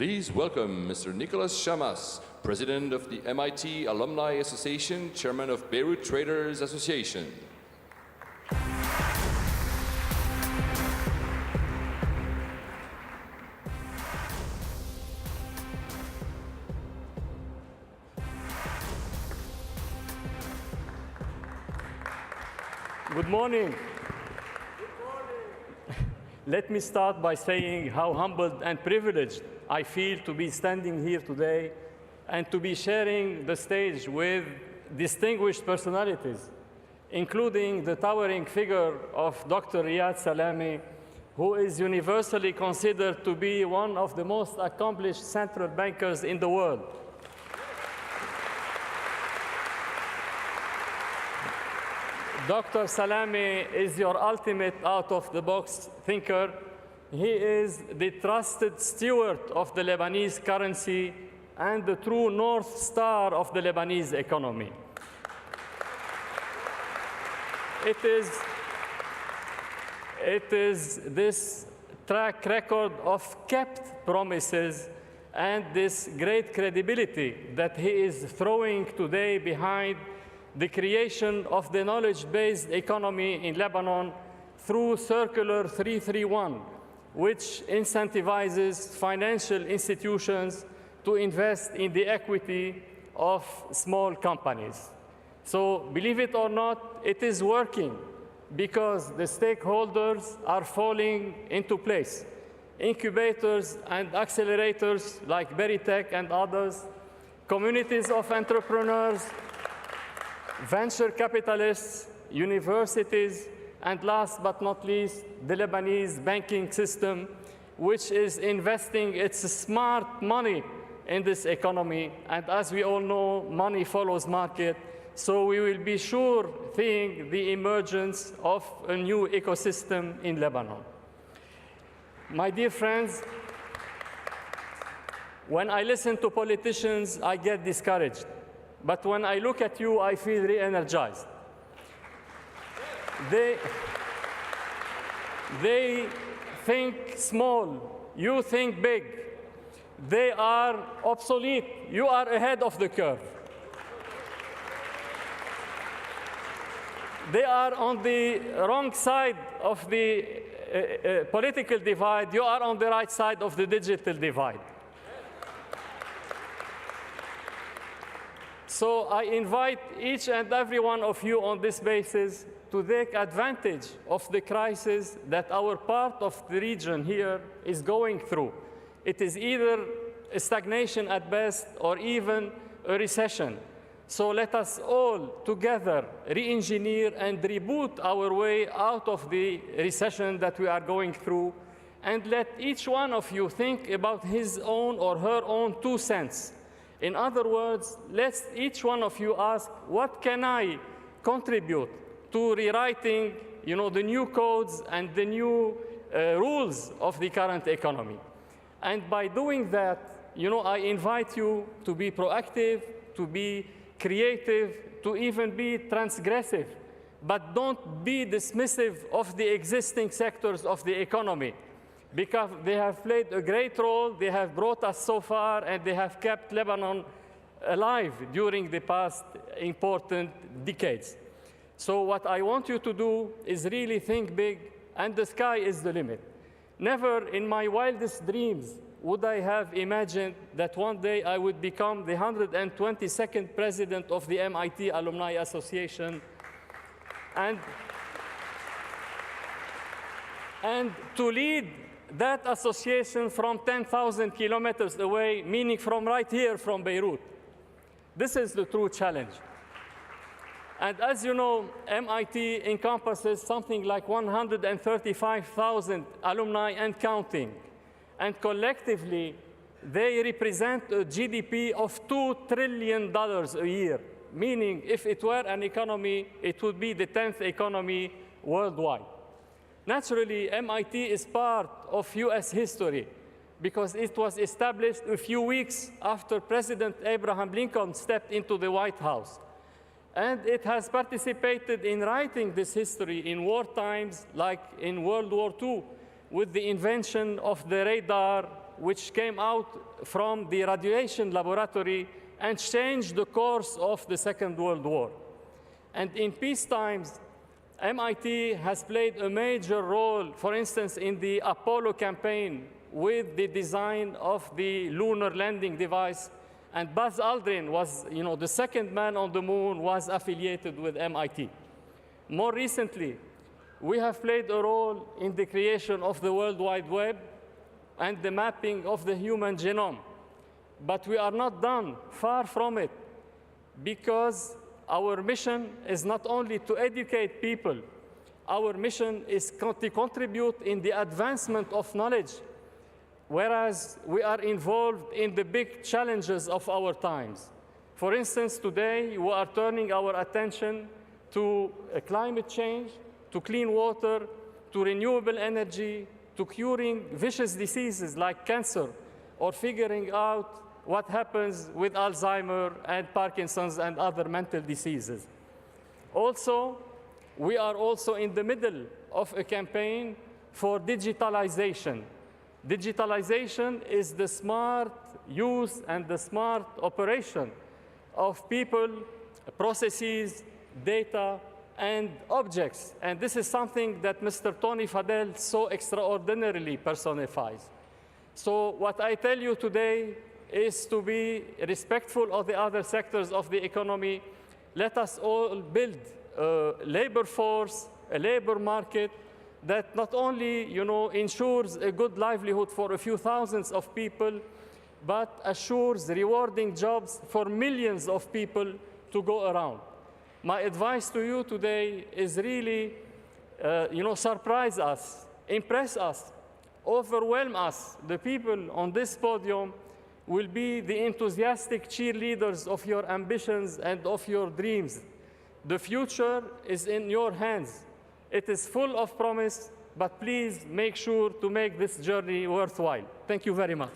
Please welcome Mr. Nicolas Chammas, President of the MIT Alumni Association, Chairman of Beirut Traders Association. Good morning. Let me start by saying how humbled and privileged I feel to be standing here today and to be sharing the stage with distinguished personalities, including the towering figure of Dr. Riyad Salameh, who is universally considered to be one of the most accomplished central bankers in the world. Dr. Salameh is your ultimate out-of-the-box thinker. He is the trusted steward of the Lebanese currency and the true North Star of the Lebanese economy. It is this track record of kept promises and this great credibility that he is throwing today behind the creation of the knowledge-based economy in Lebanon through Circular 331, which incentivizes financial institutions to invest in the equity of small companies. So, believe it or not, it is working because the stakeholders are falling into place. Incubators and accelerators like Beritech and others, communities of entrepreneurs, venture capitalists, universities, and last but not least, the Lebanese banking system, which is investing its smart money in this economy. And as we all know, money follows market. So we will be sure seeing the emergence of a new ecosystem in Lebanon. My dear friends, when I listen to politicians, I get discouraged. But when I look at you, I feel re-energized. They think small, you think big. They are obsolete, you are ahead of the curve. They are on the wrong side of the political divide, you are on the right side of the digital divide. So I invite each and every one of you on this basis to take advantage of the crisis that our part of the region here is going through. It is either a stagnation at best or even a recession. So let us all together re-engineer and reboot our way out of the recession that we are going through, and let each one of you think about his own or her own 2 cents. In other words, let each one of you ask, what can I contribute to rewriting, the new codes and the new rules of the current economy? And by doing that, I invite you to be proactive, to be creative, to even be transgressive. But don't be dismissive of the existing sectors of the economy, because they have played a great role, they have brought us so far, and they have kept Lebanon alive during the past important decades. So what I want you to do is really think big, and the sky is the limit. Never in my wildest dreams would I have imagined that one day I would become the 122nd president of the MIT Alumni Association, and to lead that association from 10,000 kilometers away, meaning from right here, from Beirut. This is the true challenge. And as you know, MIT encompasses something like 135,000 alumni and counting. And collectively, they represent a GDP of $2 trillion a year, meaning if it were an economy, it would be the 10th economy worldwide. Naturally, MIT is part of US history because it was established a few weeks after President Abraham Lincoln stepped into the White House. And it has participated in writing this history in war times, like in World War II, with the invention of the radar, which came out from the radiation laboratory and changed the course of the Second World War. And in peace times, MIT has played a major role, for instance, in the Apollo campaign with the design of the lunar landing device. And Buzz Aldrin was, the second man on the moon was affiliated with MIT. More recently, we have played a role in the creation of the World Wide Web and the mapping of the human genome. But we are not done, far from it, because our mission is not only to educate people, our mission is to contribute in the advancement of knowledge, whereas we are involved in the big challenges of our times. For instance, today we are turning our attention to climate change, to clean water, to renewable energy, to curing vicious diseases like cancer, or figuring out what happens with Alzheimer's and Parkinson's and other mental diseases. Also, we are also in the middle of a campaign for digitalization. Digitalization is the smart use and the smart operation of people, processes, data, and objects. And this is something that Mr. Tony Fadell so extraordinarily personifies. So what I tell you today is to be respectful of the other sectors of the economy. Let us all build a labor force, a labor market that not only ensures a good livelihood for a few thousands of people, but assures rewarding jobs for millions of people to go around. My advice to you today is really, surprise us, impress us, overwhelm us. The people on this podium will be the enthusiastic cheerleaders of your ambitions and of your dreams. The future is in your hands. It is full of promise, but please make sure to make this journey worthwhile. Thank you very much.